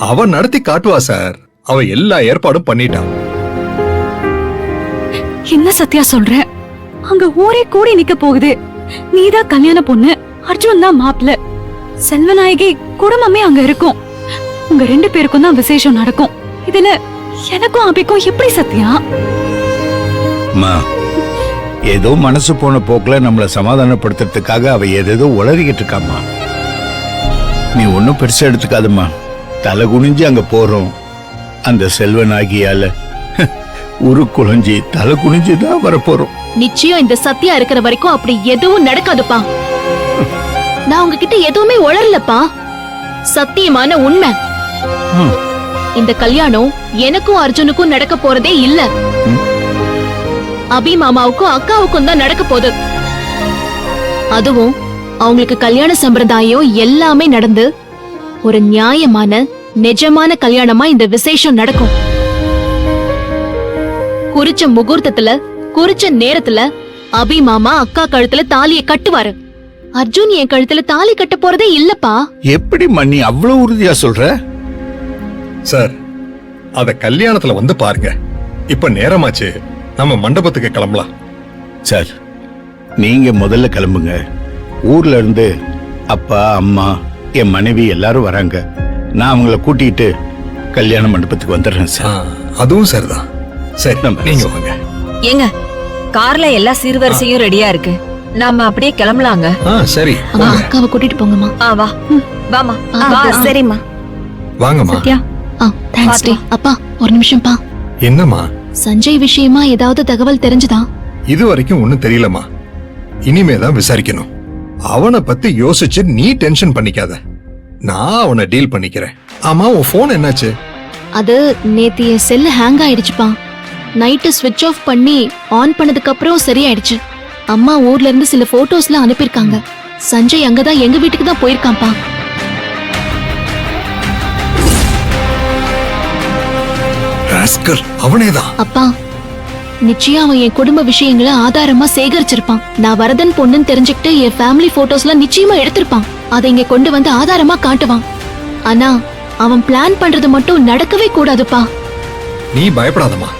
அவ நடத்தி காட்டுவா சார். அவ எல்லா ஏற்பாடும் பண்ணிட்டான். என்ன சத்யா சொல்ற? அங்க ஊரே கூடி நிக்க போகுது. நீதான் கல்யாண பொண்ணு, அர்ஜுன் தான் மாப்பிள்ள. செல்வநாயகி குடும்பமே அங்க இருக்கும். உங்க 2 பேருக்கும் தான் விசேஷம் நடக்கும். இதுல எனக்கும் அபிக்கும் எப்படி சத்யா? ஏதோ மனசு போன போக்குல நம்மள சமாதானப்படுத்துறதுக்காக அவ ஏதேதோ உளறிக்கிட்டு இருக்காமா. நீ ஒன்னும் பெருசா எடுத்துக்காதம்மா. தலை குனிஞ்சு அங்க போறோம். அந்த செல்வனாகியால குழஞ்சி தலை குனிஞ்சுதான் வரப்போறோம். நிச்சயம் இந்த சத்யா இருக்கிற வரைக்கும் அப்படி எதுவும் நடக்காதுப்பா. நான் உங்ககிட்ட எதுவுமே உளரலப்பா. சத்தியமான உண்மை. இந்த கல்யாணம் எனக்கும் அர்ஜுனுக்கும் நடக்க போறதே இல்ல. அபி மாமாவுக்கும் அக்காவுக்கும் தான் நடக்க போகுது. அதுவும் அவங்களுக்கு கல்யாண சம்பிரதாயம் எல்லாமே நடந்து ஒரு நியாயமான நிஜமான கல்யாணமா இந்த விசேஷம் நடக்கும். குறிச்ச முகூர்த்தத்துல குறிச்ச நேரத்துல அபி மாமா அக்கா கழுத்துல தாலியை கட்டுவாரு. அர்ஜுன் என் கழுத்துல தாலி கட்ட போறதே இல்லப்பா. எப்படி மண்ணி அவ்வளவு உறுதியா சொல்ற? சார், அத கல்யாணத்துல வந்து பாருங்க. இப்ப நேரமாச்சு, நம்ம மண்டபத்துக்கு கிளம்பலாம். சார், நீங்க முதல்ல கிளம்புங்க. ஊர்ல இருந்து அப்பா அம்மா என் மனைவி எல்லாரும் வராங்க. நான் அவங்கள கூட்டிட்டு கல்யாண மண்டபத்துக்கு வந்துடுறேன் சார். அதுவும் சரிதான். சரி, நீங்க வாங்க. ஏங்க, கார்ல எல்லா சீர்வரிசையும் ரெடியா இருக்கு. நாம அப்படியே கிளம்பலாங்க. சரி, அக்காவை கூட்டிட்டு போங்கம்மா. வா வாமா. சரிம்மா. வாங்கம்மா. சத்யா, தேங்க்ஸ் டே. அப்பா ஒரு நிமிஷம்ப்பா. என்னம்மா? சஞ்சய் விஷயமா ஏதாவது தகவல் தெரிஞ்சுதா? இது வரைக்கும் ஒண்ணும் தெரியலம்மா. இனிமேதான் விசாரிக்கணும். அவனை பத்தி யோசிச்சு நீ டென்ஷன் பண்ணிக்காத. நான் அவனை டீல் பண்ணிக்கிறேன். ஆமா, உன் போன் என்னாச்சு? அது நேத்திய செல் ஹேங் ஆயிடுச்சுப்பா. நைட்டு ஸ்விட்ச் ஆஃப் பண்ணி ஆன் பண்ணதுக்கு அப்புறம் சரியாயிடுச்சு. அம்மா ஊர்ல இருந்து சில போட்டோஸ்லாம் அனுப்பியிருக்காங்க. சஞ்சய் அங்கதான் எங்க வீட்டுக்கு தான் போயிருக்கான்ப்பா. அவனேதான். அப்பா, நிச்சயம் அவன் என் குடும்ப விஷயங்களை ஆதாரமா சேகரிச்சிருப்பான். நான் வரதன் பொண்ணுன்னு தெரிஞ்சுக்கிட்டு என் ஃபேமிலி போட்டோஸ்லாம் நிச்சயமா எடுத்திருப்பான். அதை இங்க கொண்டு வந்து ஆதாரமா காட்டுவான். ஆனா அவன் பிளான் பண்றது மட்டும் நடக்கவே கூடாதுப்பா. நீ பயப்படாதம்மா.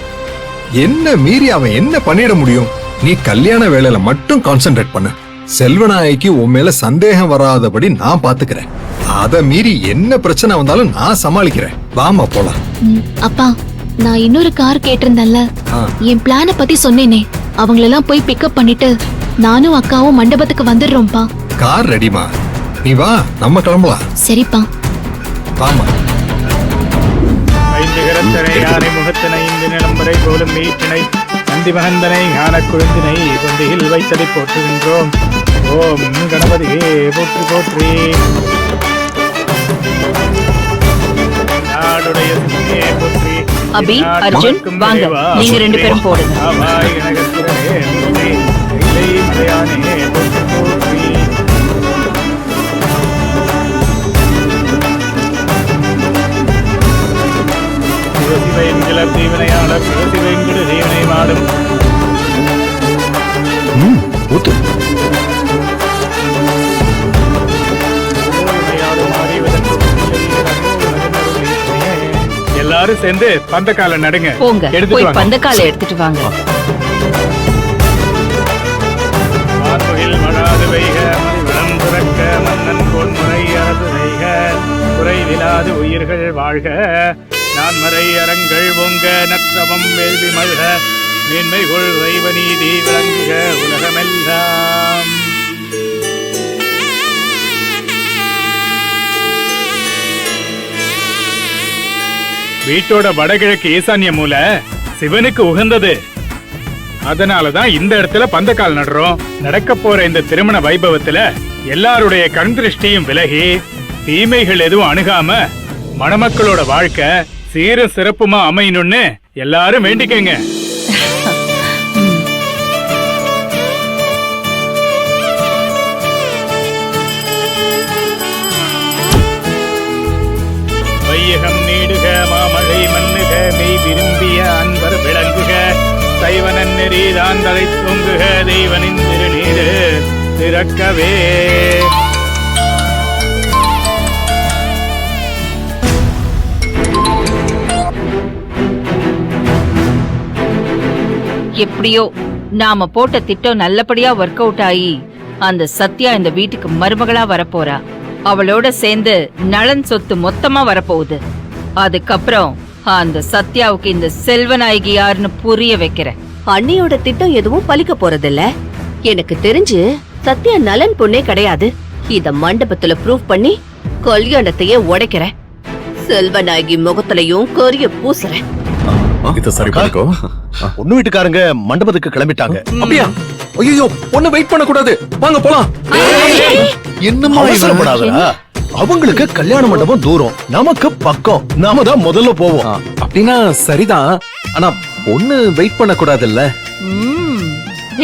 என்ன மீறி அவன் என்ன பண்ணிட முடியும்? நீ கல்யாண வேலையில மட்டும் கான்சென்ட்ரேட் பண்ணு. செல்வநாயகி உன் மேல சந்தேகம் வராதபடி நான் பாத்துக்கிறேன். அத மீறி என்ன பிரச்சனை வந்தாலும் நான் சமாளிக்கிறேன். வாமா போலாம். அப்பா, நான் இன்னொரு கார் கேட்டிருந்தேன்ல, என் பிளான பத்தி சொன்னேனே, அவங்களெல்லாம் போய் பிக்கப் பண்ணிட்டு நானும் அக்காவும் மண்டபத்துக்கு வந்துடுறோம்ப்பா. கார் ரெடிமா, நீ வா, நம்ம கிளம்பலாம். சரிப்பா, வாமா. முகத்தினை இந்த நிலம்பரை போலும் மீட்டினை நந்தி மகந்தனை ஞான குழுந்தினை கொண்டியில் வைத்ததை போற்றுகின்றோம். ஓம் கணபதியே போற்றி போற்றி. நாடுடைய போற்றி. அபி, அர்ஜுன் வாங்க, நீங்க 2 பேரும் போடுங்க. தீவனையாளர் சிவசிவெங்கடு தீவனை மாடும். எல்லாரும் சேர்ந்து பந்தக்கால நடுங்க. போங்க, போய் பந்தக்கால எடுத்துட்டு வாங்க. மழாது வைக மனம் துறக்க மன்னன் பொன்முறை அரசு செய்க குறைவிலாது உயிர்கள் வாழ்க. நான் மறை அறங்கள் பொங்க நற்றவம் வேள்வி மல்க மேன்மைகொள் வைவ நீதி விளங்குக உலகமெல்லாம். வீட்டோட வடகிழக்கு ஈசான்ய மூலை சிவனுக்கு உகந்தது. அதனாலதான் இந்த இடத்துல பந்தக்கால் நடுறோம். நடக்க போற இந்த திருமண வைபவத்துல எல்லாருடைய கண் திருஷ்டியும் விலகி தீமைகள் எதுவும் அணுகாம மணமக்களோட வாழ்க்கை சீரும் சிறப்புமா அமையணும்னு எல்லாரும் வேண்டிக்கங்க. வையகம் நீடுக மாமழை மண்ணுக மெய் விரும்பிய அன்பர் விளங்குக. சைவனன் நெறிதான் தலை தொங்குக தெய்வனின் திருநீரு திறக்கவே. எப்படியோ நாம போட்ட திட்டம் நல்லபடியா ஒர்க் அவுட் ஆகி அந்த சத்யா இந்த வீட்டுக்கு மருமகளா வரப்போறா. அவளோட சேர்ந்து நலன் சொத்து மொத்தமா வரப்போகுது. அதுக்கப்புறம் அந்த சத்யாவுக்கு இந்த செல்வநாயகி யாருன்னு புரிய வைக்கிறேன். அண்ணியோட திட்டம் எதுவும் பலிக்க போறதில்ல. எனக்கு தெரிஞ்சு சத்யா நலன் பொண்ணே கிடையாது. இத மண்டபத்துல ப்ரூவ் பண்ணி கல்யாணத்தையே உடைக்கிறேன். செல்வநாயகி முகத்திலையும் கரிய பூசுறேன். இத சரி பண்ணிக்கோ. பொண்ணு வீட்டுக்காரங்க மண்டபத்துக்கு கிளம்பிட்டாங்க. அப்படியா? ஐயோ, ஒண்ணு வெயிட் பண்ண கூடாது. வாங்க போலாம். என்னமா அவசரப்படாதடா. அவங்களுக்கு கல்யாண மண்டபம் தூரம், நமக்கு பக்கம். நாம தான் முதல்ல போவோம். அப்படின்னா சரிதான். ஆனா பொண்ணு வெயிட் பண்ண கூடாதுல்ல?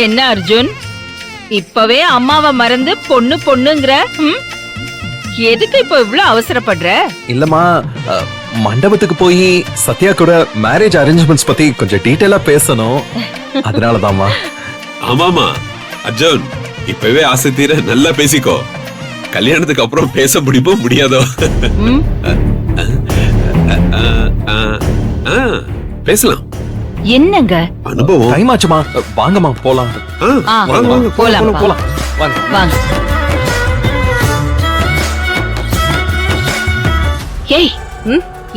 என்ன அர்ஜுன், இப்பவே அம்மாவை மறந்து பொண்ணு பொண்ணுங்கிற? எதுக்கு இப்ப இவ்ளோ அவசரப்படுற? இல்லம்மா, மண்டபத்துக்கு போய் சத்யா கூட மேரேஜ் அரேஞ்ச்மெண்ட்ஸ் பத்தி கொஞ்சம் டீடைலா பேசணும். அதனாலதாம்மா. ஆமாமா அர்ஜுன், இப்பவே ஆசை தீர நல்லா பேசிக்கோ. கல்யாணத்துக்கு அப்புறம் பேச முடியுமோ முடியாதோ? பேசலாம். என்னங்க அனுபவம். டைம் ஆச்சுமா, வாங்கம்மா போலாம். போலாம் போலாம் வாங்க. வாங்க. ஏய்,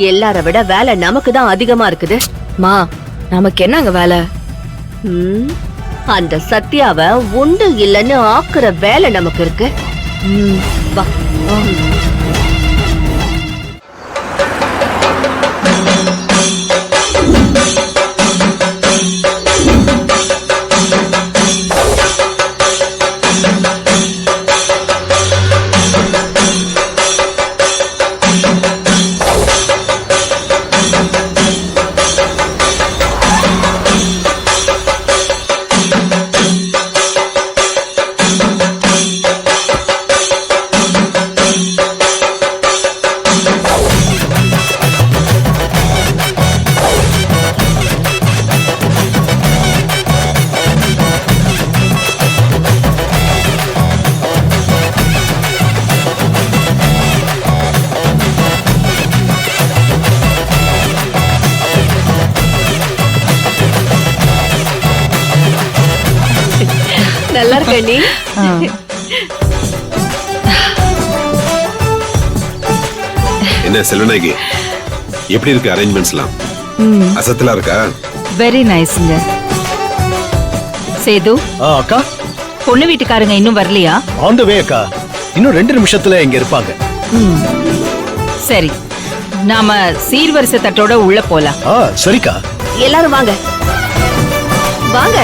எல்லார விட வேலை நமக்கு தான் அதிகமா இருக்குது. மா, நமக்கு என்னங்க வேலை? அந்த சத்யாவை உண்டு இல்லன்னு ஆக்குற வேலை நமக்கு இருக்கு. வா. நல்லா இருக்க நீ. என்ன செல்வநாயகி, எப்படி இருக்கு அரேஞ்ச்மெண்ட்ஸ்லாம்? அசத்தலா இருக்கா? வெரி நைஸ்ங்க. சேது, அக்கா, பொண்ணு வீட்டுக்காரங்க இன்னும் வரலையா? ஆன் தி வே அக்கா. இன்னும் 2 நிமிஷத்துல இங்க இருப்பாங்க. சரி, நாம சீர்வரிசை தட்டோட உள்ள போலாம். சரிக்கா. எல்லாரும் வாங்க வாங்க.